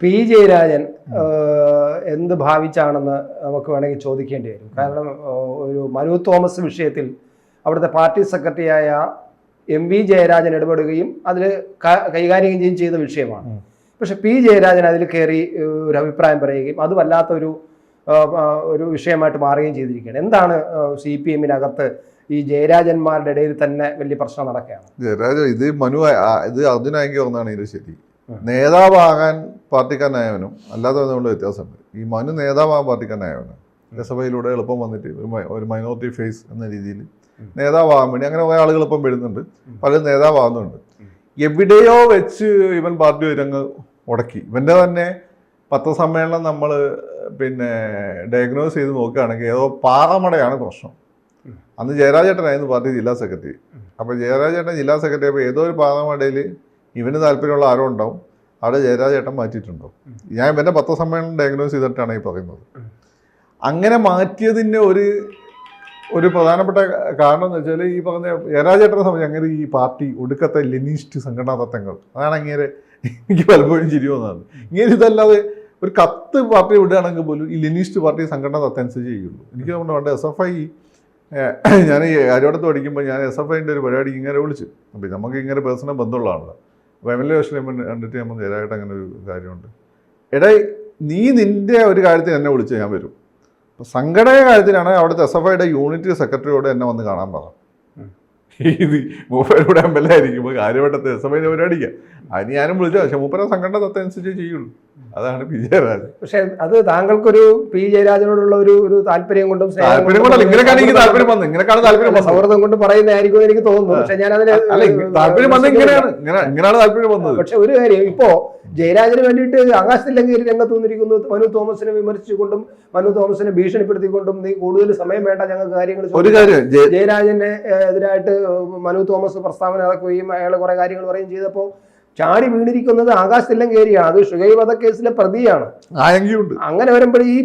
P Jayarajan എന്ത് ഭാവിച്ചാണെന്ന് നമുക്ക് വേണമെങ്കിൽ ചോദിക്കേണ്ടി വരും. കാരണം ഒരു മനു തോമസ് വിഷയത്തിൽ അവിടുത്തെ പാർട്ടി സെക്രട്ടറിയായ MV ജയരാജൻ ഇടപെടുകയും അതിൽ കൈകാര്യം ചെയ്ത വിഷയമാണ്. പക്ഷെ പി ജയരാജൻ അതിൽ കയറി ഒരു അഭിപ്രായം പറയുകയും അത് വല്ലാത്തൊരു വിഷയമായിട്ട് മാറുകയും ചെയ്തിരിക്കുകയാണ്. എന്താണ് CPM-നകത്ത് ഈ ജയരാജന്മാരുടെ ഇടയിൽ തന്നെ വലിയ പ്രശ്നം നടക്കുകയാണ്? ജയരാജൻ ഇത് അർജുനായെങ്കിൽ ഒന്നാണ് ഇതിൽ ശരി. നേതാവാകാൻ പാർട്ടിക്കാരനായവനും അല്ലാതെ തമ്മിലുള്ള വ്യത്യാസമുണ്ട്. ഈ മനു നേതാവാകാൻ പാർട്ടിക്കാരനായവനും രസഭയിലൂടെ എളുപ്പം വന്നിട്ട് ഒരു മൈനോറിറ്റി ഫേസ് എന്ന രീതിയിൽ നേതാവാകാൻ വേണ്ടി അങ്ങനെ കുറേ ആളുകൾ ഇപ്പം വരുന്നുണ്ട്, പലരും നേതാവാകുന്നുണ്ട്. എവിടെയോ വെച്ച് ഇവൻ പാർട്ടി രംഗ് ഉടക്കി. ഇവൻ്റെ തന്നെ പത്രസമ്മേളനം നമ്മൾ ഡയഗ്നോസ് ചെയ്ത് നോക്കുകയാണെങ്കിൽ ഏതോ പാറമടയാണ് പ്രശ്നം. അന്ന് ജയരാജേട്ടനായിരുന്നു പാർട്ടി ജില്ലാ സെക്രട്ടറി. അപ്പോൾ ജയരാജേട്ടൻ ജില്ലാ സെക്രട്ടറി അപ്പോൾ ഏതോ ഒരു പാറമടയിൽ ഇവന് താല്പര്യമുള്ള ആരോ ഉണ്ടാവും, അവിടെ ജയരാജേട്ടൻ മാറ്റിയിട്ടുണ്ടാവും. ഞാൻ ഇവൻ്റെ പത്രസമ്മേളനം ഡയഗ്നോസ് ചെയ്തിട്ടാണ് ഈ പറയുന്നത്. അങ്ങനെ മാറ്റിയതിൻ്റെ ഒരു പ്രധാനപ്പെട്ട കാരണം എന്ന് വെച്ചാൽ ഈ പറഞ്ഞ ജയരാജേട്ടനെ സംബന്ധിച്ച് അങ്ങനെ ഈ പാർട്ടി ഒടുക്കത്തെ ലെനിനിസ്റ്റ് സംഘടനാ തത്വങ്ങൾ അതാണ് അങ്ങനെ എനിക്ക് പലപ്പോഴും ചിരി വന്നതാണ്. ഇങ്ങനെ ഇതല്ലാതെ ഒരു കത്ത് പാർട്ടി വിടുകയാണെങ്കിൽ പോലും ഈ ലെനിനിസ്റ്റ് പാർട്ടി സംഘടനാ തത്വം അനുസരിച്ച് ചെയ്യുള്ളൂ. എനിക്ക് തോന്നുന്നു പണ്ട് SFI ഞാൻ ഈ അരിയോടത്ത് പഠിക്കുമ്പോൾ ഞാൻ SFIൻ്റെ ഒരു പരിപാടിക്ക് ഇങ്ങനെ വിളിച്ചു. അപ്പം നമുക്ക് ഇങ്ങനെ പേഴ്സണൽ ബന്ധമുള്ളതാണല്ലോ. അപ്പോൾ MLA കണ്ടിട്ട് നമ്മൾ ജയരാജേട്ടൻ അങ്ങനെ ഒരു കാര്യമുണ്ട്, എടേ നീ നിൻ്റെ ഒരു കാര്യത്തിന് എന്നെ വിളിച്ച് ഞാൻ വരും. അപ്പോൾ സംഘടന കാര്യത്തിലാണ് അവിടുത്തെ SFIയുടെ യൂണിറ്റ് സെക്രട്ടറിയോട് എന്നെ വന്ന് കാണാൻ പറഞ്ഞു. ഇത് മൂപ്പരോട് MLA ആയിരിക്കുമ്പോൾ കാര്യവട്ടത്തെ SFIൻ്റെ പരിപാടിക്കാം അതിന് ഞാനും വിളിച്ചു. പക്ഷെ മൂപ്പര സംഘടന തത്തനുസരിച്ച് ചെയ്യുള്ളൂ. അതാണ് പി ജയരാജൻ. പക്ഷെ അത് താങ്കൾക്കൊരു പി ജയരാജനോടുള്ള ഒരു താല്പര്യം കൊണ്ടും സൗഹൃദം കൊണ്ട് പറയുന്നതായിരിക്കും എനിക്ക് തോന്നുന്നു. പക്ഷെ ഞാൻ അതിന് പക്ഷെ ഒരു കാര്യം, ഇപ്പോ ജയരാജന് വേണ്ടിയിട്ട് ആകാശത്തില്ലെങ്കിൽ രംഗത്ത് വന്നിരിക്കുന്നു. മനു തോമസിനെ വിമർശിച്ചുകൊണ്ടും മനു തോമസിനെ ഭീഷണിപ്പെടുത്തിക്കൊണ്ടും നീ കൂടുതൽ സമയം വേണ്ട ഞങ്ങൾക്ക് കാര്യങ്ങൾ. ജയരാജന് എതിരായിട്ട് മനു തോമസ് പ്രസ്താവന ഇറക്കുകയും അയാൾ കുറെ കാര്യങ്ങൾ പറയുകയും ചെയ്തപ്പോൾ ചാടി വീണിരിക്കുന്നത് ആകാശത്തിലും കയറിയാണ്. അത് ഷുഹൈബ് വധക്കേസിലെ പ്രതിയാണ്. അങ്ങനെ വരുമ്പോൾ ഈ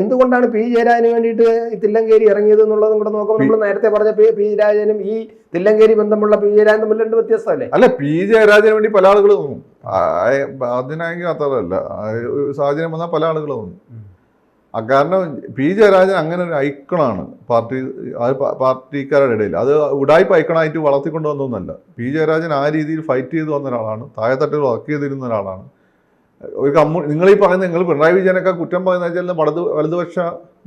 എന്തുകൊണ്ടാണ് പി ജയരാജന് വേണ്ടിയിട്ട് തില്ലങ്കേരി ഇറങ്ങിയത് എന്നുള്ളതും കൂടെ നോക്കുമ്പോൾ നമ്മൾ നേരത്തെ പറഞ്ഞ പി ജയരാജനും ഈ തില്ലങ്കേരി ബന്ധമുള്ള പി ജയരാജൻ തമ്മിൽ രണ്ട് വ്യത്യസ്തമല്ലേ? അല്ല, പി ജയരാജന് വേണ്ടി പല ആളുകൾ തോന്നും. അതിനായെങ്കിൽ മാത്രമല്ല, സാഹചര്യം വന്നാൽ പല ആളുകൾ തോന്നും. കാരണം പി ജയരാജൻ അങ്ങനെ ഒരു ഐക്കണാണ് പാർട്ടിക്കാരുടെ ഇടയിൽ. അത് ഉടായ്പ ഐക്കണായിട്ട് വളർത്തിക്കൊണ്ടുവന്നൊന്നല്ല. പി ജയരാജൻ ആ രീതിയിൽ ഫൈറ്റ് ചെയ്ത് വന്ന ഒരാളാണ്, താഴെത്തട്ടിൽ വർക്ക് ചെയ്തിരുന്ന ഒരാളാണ്. ഒരു നിങ്ങളീ പറയുന്നത് നിങ്ങൾ പിണറായി വിജയനൊക്കെ കുറ്റം പറയുന്ന വെച്ചാൽ വലതുപക്ഷ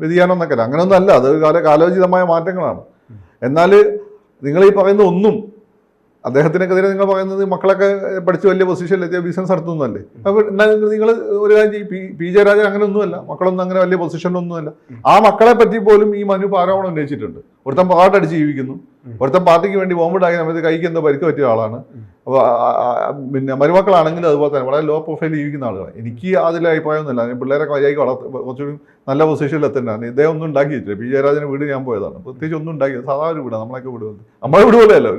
വ്യതിയാനം എന്നൊക്കെ അല്ല, അങ്ങനെയൊന്നും അല്ല. അത് കാലോചിതമായ മാറ്റങ്ങളാണ്. എന്നാൽ നിങ്ങളീ പറയുന്ന ഒന്നും അദ്ദേഹത്തിനെതിരെ നിങ്ങൾ പറയുന്നത് മക്കളൊക്കെ പഠിച്ച് വലിയ പൊസിഷനിലെത്തിയ ബിസിനസ് നടത്തുന്നതല്ലേ. അപ്പോൾ എന്നാലും നിങ്ങൾ ഒരു കാര്യം ചെയ്യും, പി ജയരാജൻ അങ്ങനെ ഒന്നുമല്ല, മക്കളൊന്നും അങ്ങനെ വലിയ പൊസിഷനിലൊന്നുമല്ല. ആ മക്കളെ പറ്റി പോലും ഈ മനു ആരോപണം ഉന്നയിച്ചിട്ടുണ്ട്. ഒരുത്തൻ പാട്ടടിച്ച് ജീവിക്കുന്നു, ഒരുത്തൻ പാർട്ടിക്ക് വേണ്ടി ബോംബിടാക്കി സമയത്ത് കൈക്ക് എന്തോ പരിക്ക് പറ്റിയ ആളാണ്. അപ്പോൾ മരുമക്കളാണെങ്കിലും അതുപോലെ തന്നെ വളരെ ലോ പ്രൊഫൈൽ ജീവിക്കുന്ന ആളുകളാണ്. എനിക്ക് അതിൽ അഭിപ്രായമൊന്നുമില്ല. പിള്ളേരൊക്കെ മര്യാദയ്ക്ക് കുറച്ചുകൂടി നല്ല പൊസിഷനിൽ എത്തേണ്ടതാണ്. ഇദ്ദേഹം ഒന്നും ഉണ്ടാക്കിയിട്ടില്ല. പി ജയരാജൻ്റെ വീട് ഞാൻ പോയതാണ്, പ്രത്യേകിച്ച് ഒന്നും ഉണ്ടാക്കിയത്. സാധാ ഒരു വീടാണ്, നമ്മളൊക്കെ വീട് വന്നത്. നമ്മളെ വീട് പോലെയല്ല,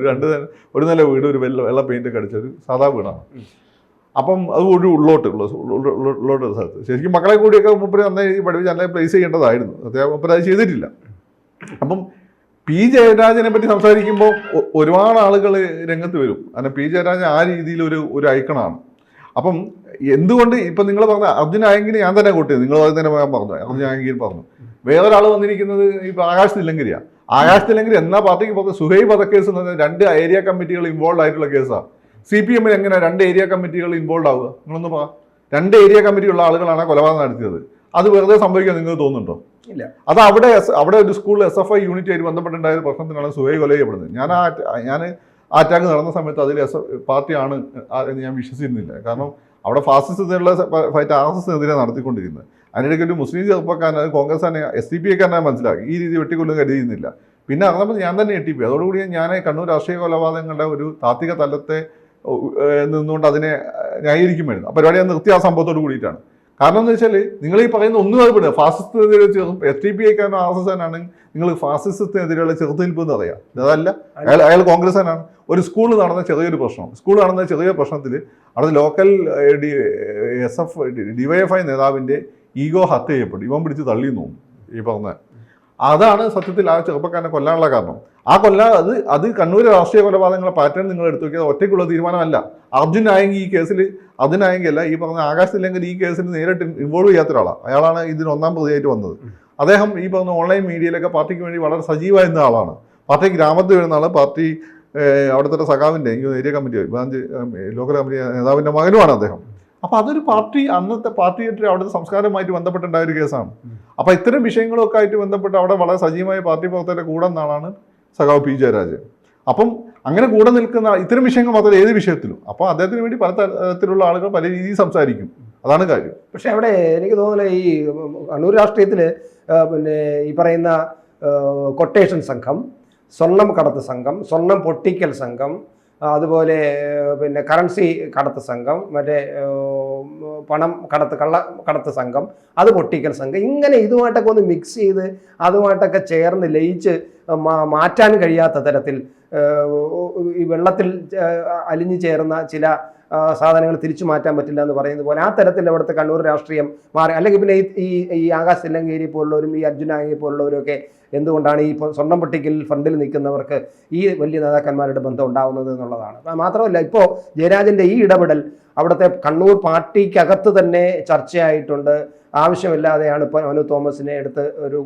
ഒരു നല്ല വീട്, ഒരു വെള്ള പെയിൻ്റൊക്കെ അടിച്ച ഒരു സാധാ വീടാണ്. അപ്പം അത് ഒരു ഉള്ളോട്ടുള്ള സ്ഥലത്ത് ശരിക്കും മക്കളെ കൂടിയൊക്കെ മുപ്പര് നന്നായി പഠിപ്പിച്ച് നല്ല പ്ലേസ് ചെയ്യേണ്ടതായിരുന്നു. അദ്ദേഹം മുപ്പര് അത് ചെയ്തിട്ടില്ല. അപ്പം പി ജയരാജനെ പറ്റി സംസാരിക്കുമ്പോൾ ഒരുപാട് ആളുകൾ രംഗത്ത് വരും. കാരണം പി ജയരാജൻ ആ രീതിയിൽ ഒരു ഐക്കണാണ്. അപ്പം എന്തുകൊണ്ട് ഇപ്പം നിങ്ങൾ പറഞ്ഞ അർജുനായെങ്കിൽ ഞാൻ തന്നെ കൂട്ടിയത്, നിങ്ങൾ തന്നെ ഞാൻ പറഞ്ഞു, അർജുനായെങ്കിൽ പറഞ്ഞു. വേറൊരാൾ വന്നിരിക്കുന്നത് ഇപ്പം ആകാശ് തില്ലങ്കരിയാണ്. ആകാശ് തില്ലങ്കരി എന്നാ പാർട്ടിക്ക് പുറത്ത് ഷുഹൈബ് വധക്കേസ് എന്ന് പറഞ്ഞാൽ 2 ഏരിയ കമ്മിറ്റികൾ ഇൻവോൾവ് ആയിട്ടുള്ള കേസാണ്. CPM എങ്ങനെ 2 ഏരിയ കമ്മിറ്റികൾ ഇൻവോൾവ് ആവുക? നിങ്ങളൊന്ന് പറ. 2 ഏരിയ കമ്മിറ്റി ഉള്ള ആളുകളാണ് കൊലപാതകം നടത്തിയത്. അത് വെറുതെ സംഭവിക്കാൻ നിങ്ങൾക്ക് തോന്നുന്നുണ്ടോ? ഇല്ല. അത് അവിടെ ഒരു സ്കൂളിൽ SFI യൂണിറ്റ് ആയിട്ട് ബന്ധപ്പെട്ടുണ്ടായ പ്രശ്നത്തിനാണ് സുഹൈബ് കൊല ചെയ്യപ്പെടുന്നത്. ഞാൻ ആ അറ്റാക്ക് നടന്ന സമയത്ത് അതിൽ പാർട്ടിയാണ് എന്ന് ഞാൻ വിശ്വസിക്കുന്നില്ല. കാരണം അവിടെ ഫാസിസത്തിനുള്ള ഫൈറ്റ് RSSനെതിരെ നടത്തിക്കൊണ്ടിരുന്നത്. അതിനിടയ്ക്ക് ഒരു മുസ്ലിം ചെറുപ്പക്കാരൻ, അത് കോൺഗ്രസ്സാനെ SDPക്കാരനെ മനസ്സിലാക്കി ഈ രീതി വെട്ടിക്കൊല്ലും കരുതിയിരുന്നില്ല. പിന്നെ അറിഞ്ഞപ്പോൾ ഞാൻ തന്നെ ഞെട്ടിപ്പോയി. അതോടുകൂടി ഞാൻ കണ്ണൂർ രാഷ്ട്രീയ കൊലപാതകങ്ങളുടെ ഒരു താത്വിക തലത്തെ നിന്നുകൊണ്ട് അതിനെ ന്യായീകരിക്കുമായിരുന്നു. ആ പരിപാടി നിർത്തി ആ സംഭവത്തോട് കൂടിയിട്ടാണ്. കാരണം എന്ന് വെച്ചാൽ നിങ്ങൾ ഈ പറയുന്ന ഒന്നും അത് പെടുക ഫാസിസത്തിനെതിരെ SDPക്കാരനോ RSSനാണെങ്കിൽ നിങ്ങൾ ഫാസിസത്തിനെതിരെയുള്ള ചെറുത്തുനിൽപ്പ് എന്ന് പറയാം. അതല്ല, അയാൾ കോൺഗ്രസ്സാനാണ്. ഒരു സ്കൂളിൽ നടന്ന ചെറിയൊരു പ്രശ്നത്തിൽ അവിടെ ലോക്കൽ DYFI നേതാവിൻ്റെ ഈഗോ ഹത്യ ചെയ്യപ്പെട്ടു. ഇവൻ പിടിച്ച് തള്ളിയെന്ന് തോന്നുന്നു. ഈ പറഞ്ഞ അതാണ് സത്യത്തിൽ ആ ചെറുപ്പക്കാരനെ കൊല്ലാനുള്ള കാരണം. അത് കണ്ണൂർ രാഷ്ട്രീയ കൊലപാതകങ്ങളുടെ പാറ്റേൺ നിങ്ങൾ എടുത്തു നോക്കിയത് ഒറ്റയ്ക്കുള്ള തീരുമാനമല്ല. അർജുൻ ആയെങ്കിൽ ഈ കേസിൽ, അതിനായെങ്കിൽ അല്ല, ഈ പറഞ്ഞ ആകാശ് തില്ലങ്കേരി ഈ കേസിൽ നേരിട്ട് ഇൻവോൾവ് ചെയ്യാത്ത ഒരാളാണ്. അയാളാണ് ഇതിന് ഒന്നാം പ്രതിയായിട്ട് വന്നത്. അദ്ദേഹം ഈ പറഞ്ഞ ഓൺലൈൻ മീഡിയയിലൊക്കെ പാർട്ടിക്ക് വേണ്ടി വളരെ സജീവമായിരുന്ന ആളാണ്. പാർട്ടി ഗ്രാമത്തിൽ വരുന്ന ആൾ, പാർട്ടി അവിടുത്തെ സഖാവിൻ്റെ area committee branch local committee നേതാവിൻ്റെ മകനുമാണ് അദ്ദേഹം. അപ്പോൾ അതൊരു പാർട്ടി, അന്നത്തെ പാർട്ടിയായിട്ട് അവിടുത്തെ സംസ്കാരവുമായിട്ട് ബന്ധപ്പെട്ടുണ്ടായ ഒരു കേസാണ്. അപ്പോൾ ഇത്തരം വിഷയങ്ങളൊക്കെ ആയിട്ട് ബന്ധപ്പെട്ട് അവിടെ വളരെ സജീവമായ പാർട്ടി പ്രവർത്തകരുടെ കൂടെ നിന്നാണ് സഖാവ് പി ജയരാജൻ. അപ്പം അങ്ങനെ കൂടെ നിൽക്കുന്ന ഇത്തരം വിഷയങ്ങൾ മാത്രമല്ല, ഏത് വിഷയത്തിലും. അപ്പോൾ അദ്ദേഹത്തിന് വേണ്ടി പല തരത്തിലുള്ള ആളുകൾ പല രീതിയിൽ സംസാരിക്കും. അതാണ് കാര്യം. പക്ഷെ അവിടെ എനിക്ക് തോന്നുന്നില്ല ഈ കണ്ണൂർ രാഷ്ട്രീയത്തിൽ പിന്നെ ഈ പറയുന്ന കൊട്ടേഷൻ സംഘം, സ്വർണം കടത്ത് സംഘം, സ്വർണം പൊട്ടിക്കൽ സംഘം, അതുപോലെ പിന്നെ കറൻസി കടത്ത് സംഘം, മറ്റേ പണം കടത്ത് സംഘം, അത് പൊട്ടിക്കൽ സംഘം, ഇങ്ങനെ ഇതുമായിട്ടൊക്കെ ഒന്ന് മിക്സ് ചെയ്ത് അതുമായിട്ടൊക്കെ ചേർന്ന് ലയിച്ച് മാറ്റാൻ കഴിയാത്ത തരത്തിൽ ഈ വെള്ളത്തിൽ അലിഞ്ഞു ചേർന്ന ചില സാധനങ്ങൾ തിരിച്ചു മാറ്റാൻ പറ്റില്ല എന്ന് പറയുന്നത് പോലെ ആ തരത്തിൽ അവിടുത്തെ കണ്ണൂർ രാഷ്ട്രീയം മാറി. അല്ലെങ്കിൽ പിന്നെ ഈ ആകാശ് തില്ലങ്കേരി പോലുള്ളവരും ഈ അർജുൻ ആംഗി പോലുള്ളവരൊക്കെ എന്തുകൊണ്ടാണ് ഈ സ്വർണ്ണം പൊട്ടിക്കൽ ഫണ്ടിൽ നിൽക്കുന്നവർക്ക് ഈ വലിയ നേതാക്കന്മാരുടെ ബന്ധം ഉണ്ടാവുന്നത് എന്നുള്ളതാണ്. മാത്രമല്ല, ഇപ്പോൾ ജയരാജൻ്റെ ഈ ഇടപെടൽ അവിടുത്തെ കണ്ണൂർ പാർട്ടിക്കകത്ത് തന്നെ ചർച്ചയായിട്ടുണ്ട്. ആവശ്യമില്ലാതെയാണ് ഇപ്പോൾ മനു തോമസിനെ എടുത്ത് ഒരു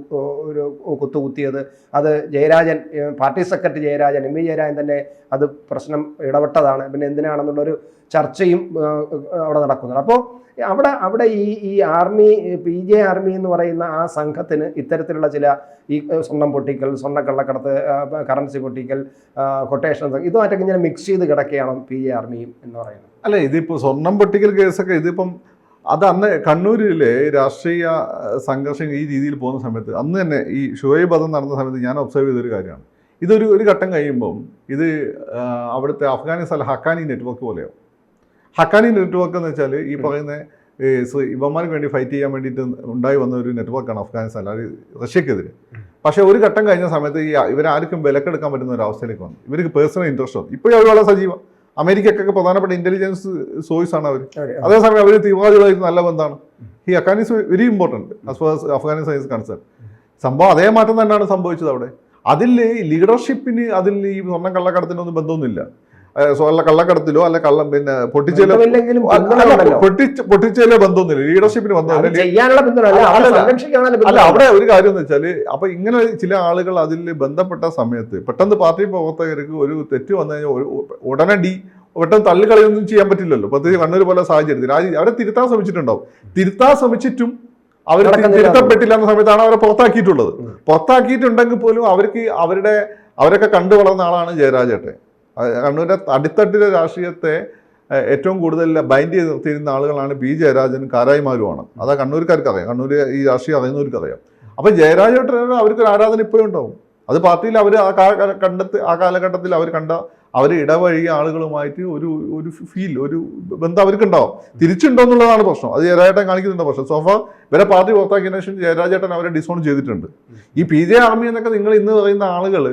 കുത്തുകുത്തിയത്. അത് Jayarajan, party secretary Jayarajan, M V Jayarajan തന്നെ അത് പ്രശ്നം ഇടപെട്ടതാണ്. പിന്നെ എന്തിനാണെന്നുള്ളൊരു ചർച്ചയും അവിടെ നടക്കുന്നുണ്ട്. അപ്പോൾ അവിടെ ഈ ആർമി, PJ ആർമി എന്ന് പറയുന്ന ആ സംഘത്തിന് ഇത്തരത്തിലുള്ള ചില ഈ സ്വർണ്ണം പൊട്ടിക്കൽ, സ്വർണ്ണക്കള്ളക്കടത്ത്, കറൻസി പൊട്ടിക്കൽ, കൊട്ടേഷൻ, ഇതുമായിട്ടൊക്കെ ഇങ്ങനെ മിക്സ് ചെയ്ത് കിടക്കുകയാണ് PJ ആർമിയും എന്ന് പറയുന്നത്. അല്ല, ഇതിപ്പോൾ സ്വർണ്ണം പൊട്ടിക്കൽ കേസൊക്കെ ഇതിപ്പം അത് അന്ന് കണ്ണൂരിലെ രാഷ്ട്രീയ സംഘർഷം ഈ രീതിയിൽ പോകുന്ന സമയത്ത് അന്ന് തന്നെ ഈ ഷുഹൈബ് വധം നടന്ന സമയത്ത് ഞാൻ ഒബ്സർവ് ചെയ്തൊരു കാര്യമാണ്. ഒരു ഘട്ടം കഴിയുമ്പം ഇത് അവിടുത്തെ അഫ്ഗാനിസ്ഥാൻ ഹക്കാനി നെറ്റ്വർക്ക് പോലെയാവും. ഹക്കാനി നെറ്റ്വർക്ക് എന്ന് വെച്ചാൽ ഈ പറയുന്ന ഇവന്മാർക്ക് വേണ്ടി ഫൈറ്റ് ചെയ്യാൻ വേണ്ടിയിട്ട് ഉണ്ടായി വന്ന ഒരു നെറ്റ്വർക്കാണ് അഫ്ഗാനിസ്ഥാൻ, അത് റഷ്യക്കെതിരെ. പക്ഷേ ഒരു ഘട്ടം കഴിഞ്ഞ സമയത്ത് ഇവരാർക്കും വിലക്കെടുക്കാൻ പറ്റുന്ന ഒരു അവസ്ഥയിലേക്ക് വന്നു. ഇവർക്ക് പേഴ്സണൽ ഇൻട്രസ്റ്റ് വന്നു. ഇപ്പോഴും അവർ വളരെ സജീവം. അമേരിക്കക്കൊക്കെ പ്രധാനപ്പെട്ട ഇന്റലിജൻസ് സോഴ്സ് ആണ് അവർ. അതേസമയം അവർ തീവ്രവാദികളായിട്ട് നല്ല ബന്ധമാണ്. ഈ Haqqani is very important as far Afghanistan is concern. സംഭവം അതേ മാറ്റം തന്നെയാണ് സംഭവിച്ചത് അവിടെ. അതിൽ ലീഡർഷിപ്പിന് അതിൽ ഈ സ്വർണ്ണം കള്ളക്കടത്തിനൊന്നും ബന്ധമൊന്നുമില്ല. കള്ളക്കടത്തിലോ അല്ല പിന്നെ പൊട്ടിച്ചേലോ ബന്ധമൊന്നുമില്ല, ലീഡർഷിപ്പിന് ബന്ധമില്ല. അല്ല, അവിടെ ഒരു കാര്യം എന്ന് വെച്ചാൽ അപ്പൊ ഇങ്ങനെ ചില ആളുകൾ അതിൽ ബന്ധപ്പെട്ട സമയത്ത് പെട്ടെന്ന് പാർട്ടി പ്രവർത്തകർക്ക് ഒരു തെറ്റ് വന്നു കഴിഞ്ഞാൽ ഉടനടി പെട്ടെന്ന് തള്ളിക്കളയൊന്നും ചെയ്യാൻ പറ്റില്ലല്ലോ. പ്രത്യേകിച്ച് കണ്ണൂർ പോലെ സാഹചര്യത്തിൽ അവരെ തിരുത്താൻ ശ്രമിച്ചിട്ടുണ്ടാവും. തിരുത്താൻ ശ്രമിച്ചിട്ടും അവർ തിരുത്തപ്പെട്ടില്ല എന്ന സമയത്താണ് അവരെ പുറത്താക്കിയിട്ടുള്ളത്. പുറത്താക്കിയിട്ടുണ്ടെങ്കിൽ പോലും അവരൊക്കെ കണ്ടു വളർന്ന ആളാണ് ജയരാജേട്ടൻ. കണ്ണൂരിന്റെ അടിത്തട്ടിലെ രാഷ്ട്രീയത്തെ ഏറ്റവും കൂടുതൽ ബൈൻഡ് ചെയ്ത് നിർത്തിയിരുന്ന ആളുകളാണ് പി ജയരാജനും കാരായിമാരുമാണ്. അതാ കണ്ണൂർക്കാർക്ക് അറിയാം, കണ്ണൂർ ഈ രാഷ്ട്രീയം അറിയുന്നവർക്ക് അറിയാം. അപ്പം ജയരാജേട്ടൻ അവർക്കൊരു ആരാധന ഇപ്പോഴും ഉണ്ടാവും. അത് പാർട്ടിയിൽ അവർ ആ കാലഘട്ടത്തിൽ അവർ ഇടവഴിയ ആളുകളുമായിട്ട് ഒരു ഫീൽ, ഒരു ബന്ധം അവർക്കുണ്ടാവും. തിരിച്ചുണ്ടോ എന്നുള്ളതാണ് പ്രശ്നം. അത് ജയരാജേട്ടൻ കാണിക്കുന്നുണ്ട്. പക്ഷേ സോഫ ഇവരെ പാർട്ടി പുറത്താക്കിയതിനു ശേഷം ജയരാജേട്ടൻ അവരെ ഡിസോൺ ചെയ്തിട്ടുണ്ട്. ഈ PJ ആർമി എന്നൊക്കെ നിങ്ങൾ ഇന്ന് പറയുന്ന ആളുകൾ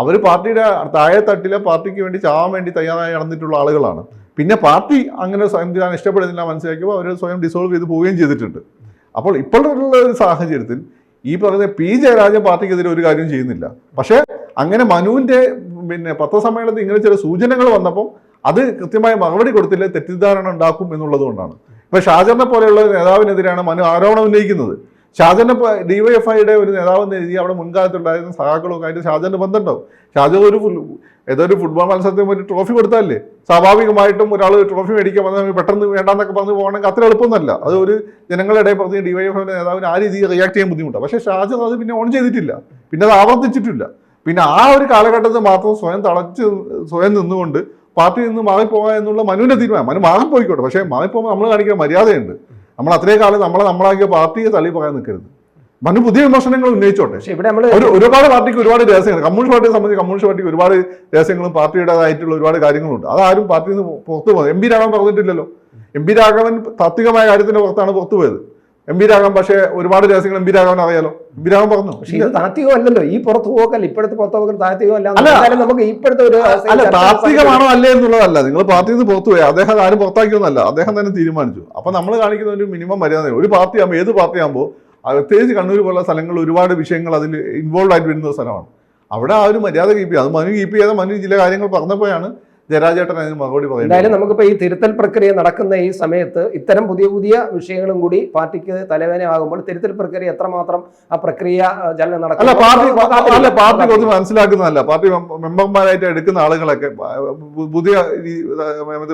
അവർ പാർട്ടിയുടെ താഴെ തട്ടിലെ പാർട്ടിക്ക് വേണ്ടി ചാവാൻ വേണ്ടി തയ്യാറായി നടന്നിട്ടുള്ള ആളുകളാണ്. പിന്നെ പാർട്ടി അങ്ങനെ സംവിധാനം ഇഷ്ടപ്പെടുന്നില്ല മനസ്സിലാക്കിയപ്പോൾ അവർ സ്വയം ഡിസോൾവ് ചെയ്ത് പോവുകയും ചെയ്തിട്ടുണ്ട്. അപ്പോൾ ഇപ്പോഴുള്ള ഒരു സാഹചര്യത്തിൽ ഈ പറയുന്ന പി ജയരാജൻ പാർട്ടിക്കെതിരെ ഒരു കാര്യം ചെയ്യുന്നില്ല. പക്ഷേ അങ്ങനെ മനുവിൻ്റെ പത്രസമ്മേളനത്തിൽ ഇങ്ങനെ ചില സൂചനകൾ വന്നപ്പോൾ അത് കൃത്യമായ മറുപടി കൊടുത്തില്ല, തെറ്റിദ്ധാരണ ഉണ്ടാക്കും എന്നുള്ളത് കൊണ്ടാണ്. ഇപ്പൊ ഷാജറിനെ പോലെയുള്ള നേതാവിനെതിരെയാണ് മനു ആരോപണം ഉന്നയിക്കുന്നത്. ഷാജറിനെ DYFIയുടെ ഒരു നേതാവെന്ന് എഴുതി അവിടെ മുൻകാലത്തുണ്ടായിരുന്ന സഹാക്കളൊക്കെ ആയിട്ട് ഷാജറിന് ബന്ധമുണ്ടാവും. ഷാജർ ഏതൊരു ഫുട്ബോൾ മത്സരത്തിന് ഒരു ട്രോഫി കൊടുത്താലേ സ്വാഭാവികമായിട്ടും ഒരാൾ ട്രോഫി മേടിക്കാൻ വന്നാൽ പെട്ടെന്ന് വേണ്ടാന്നൊക്കെ പറഞ്ഞ് പോകണമെങ്കിൽ അത്ര എളുപ്പമൊന്നുമല്ല. അത് ഒരു ജനങ്ങളുടെ പറഞ്ഞ് DYFIയുടെ നേതാവിന് ആ രീതിയിൽ റിയാക്ട് ചെയ്യാൻ ബുദ്ധിമുട്ടാണ്. പക്ഷേ ഷാജർ അത് പിന്നെ ഓൺ ചെയ്തിട്ടില്ല, പിന്നെ അത് ആവർത്തിച്ചിട്ടില്ല. പിന്നെ ആ ഒരു കാലഘട്ടത്തിൽ മാത്രം സ്വയം നിന്നുകൊണ്ട് പാർട്ടിയിൽ നിന്ന് മാറിപ്പോകാൻ എന്നുള്ള മനുവിന്റെ തീരുമാനം. മനു മാറിപ്പോയിക്കോട്ടെ, പക്ഷേ മാറിപ്പോകുമ്പോൾ നമ്മൾ കാണിക്കുന്ന മര്യാദയുണ്ട്. നമ്മൾ അത്രയും കാലം നമ്മളാക്കിയ പാർട്ടിയെ തള്ളി പറയാൻ നിൽക്കരുത്. മനു പുതിയ വിമർശനങ്ങൾ ഉന്നയിച്ചോട്ടെ. ഒരുപാട് പാർട്ടിക്ക് ഒരുപാട് രഹസ്യങ്ങൾ, കമ്മ്യൂണിസ്റ്റ് പാർട്ടിയെ സംബന്ധിച്ച് കമ്മ്യൂണിസ്റ്റ് പാർട്ടിക്ക് ഒരുപാട് രഹസ്യങ്ങളും പാർട്ടിയുടേതായിട്ടുള്ള ഒരുപാട് കാര്യങ്ങളുണ്ട്. അതാരും പാർട്ടിയിൽ നിന്ന് പുറത്തു പോകുന്നത്. MP രാഘവൻ പറഞ്ഞിട്ടില്ലല്ലോ. MP രാഘവൻ താത്വികമായ കാര്യത്തിന്റെ പുറത്താണ് പുറത്തു പോയത്. MP രാഘവൻ പക്ഷേ ഒരുപാട് രഹസ്യങ്ങൾ MP രാഘവൻ അറിയാലോ. MP രാഘവൻ പറഞ്ഞു. ഇത് താത്വികമല്ലല്ലോ, ഈ പുറത്തു പോകല്ല, ഇപ്പോഴത്തെ പുറത്തു പോകൽ താത്വികമല്ല. നമുക്ക് ഇപ്പോഴത്തെ ഒരു താത്വികമാണോ അല്ലേ എന്നുള്ളതല്ല. നിങ്ങൾ പാർട്ടിയിൽ നിന്ന് പുറത്തു പോയി, അദ്ദേഹം ആരും പുറത്താക്കിയൊന്നല്ല, അദ്ദേഹം തന്നെ തീരുമാനിച്ചു. അപ്പൊ നമ്മൾ കാണിക്കുന്ന ഒരു മിനിമം മര്യാദ. ഒരു പാർട്ടി ആകുമ്പോൾ, ഏത് പാർട്ടി ആകുമ്പോൾ പ്രത്യേകിച്ച് കണ്ണൂർ പോലുള്ള സ്ഥലങ്ങളിൽ ഒരുപാട് വിഷയങ്ങൾ അതിൽ ഇൻവോൾവ് ആയിട്ട് വരുന്ന സ്ഥലമാണ്. അവിടെ ആ ഒരു മര്യാദ കീപ്പ് ചെയ്യുക. അത് മനു കീപ്പ് ചെയ്യാതെ മനു ചില കാര്യങ്ങൾ പറഞ്ഞപ്പോഴാണ് ജയരാജേട്ടൻ അതിന് മറുപടി പറയുന്നത്. എന്തായാലും നമുക്കിപ്പോൾ ഈ തിരുത്തൽ പ്രക്രിയ നടക്കുന്ന ഈ സമയത്ത് ഇത്തരം പുതിയ പുതിയ വിഷയങ്ങളും കൂടി പാർട്ടിക്ക് തലവേദനയാകുമ്പോൾ തിരുത്തൽ പ്രക്രിയ എത്രമാത്രം ആ പ്രക്രിയ അല്ല പാർട്ടി കുറച്ച് മനസ്സിലാക്കുന്നതല്ല. പാർട്ടി മെമ്പർമാരായിട്ട് എടുക്കുന്ന ആളുകളൊക്കെ പുതിയ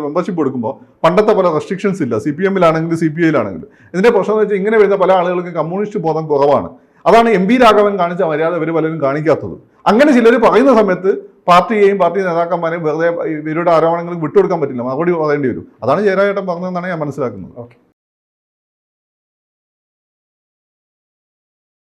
മെമ്പർഷിപ്പ് കൊടുക്കുമ്പോൾ പണ്ടത്തെ പോലെ റെസ്ട്രിക്ഷൻസ് ഇല്ല. CPM-ലാണെങ്കിലും CPI-ലാണെങ്കിലും. ഇതിന്റെ പ്രശ്നം എന്ന് വെച്ചാൽ ഇങ്ങനെ വരുന്ന പല ആളുകൾക്കും കമ്മ്യൂണിസ്റ്റ് ബോധം കുറവാണ്. അതാണ് MP രാഘവൻ കാണിച്ച മര്യാദ ഇവർ പലരും കാണിക്കാത്തത്. അങ്ങനെ ചിലർ പറയുന്ന സമയത്ത് പാർട്ടിയെയും പാർട്ടി നേതാക്കന്മാരെയും വെറുതെ ഇവരുടെ ആരോപണങ്ങൾ വിട്ടുകൊടുക്കാൻ പറ്റില്ല, മറുപടി പറയേണ്ടി വരും. അതാണ് ജയരാജേട്ടൻ പറഞ്ഞതെന്നാണ് ഞാൻ മനസ്സിലാക്കുന്നത്. ഓക്കെ.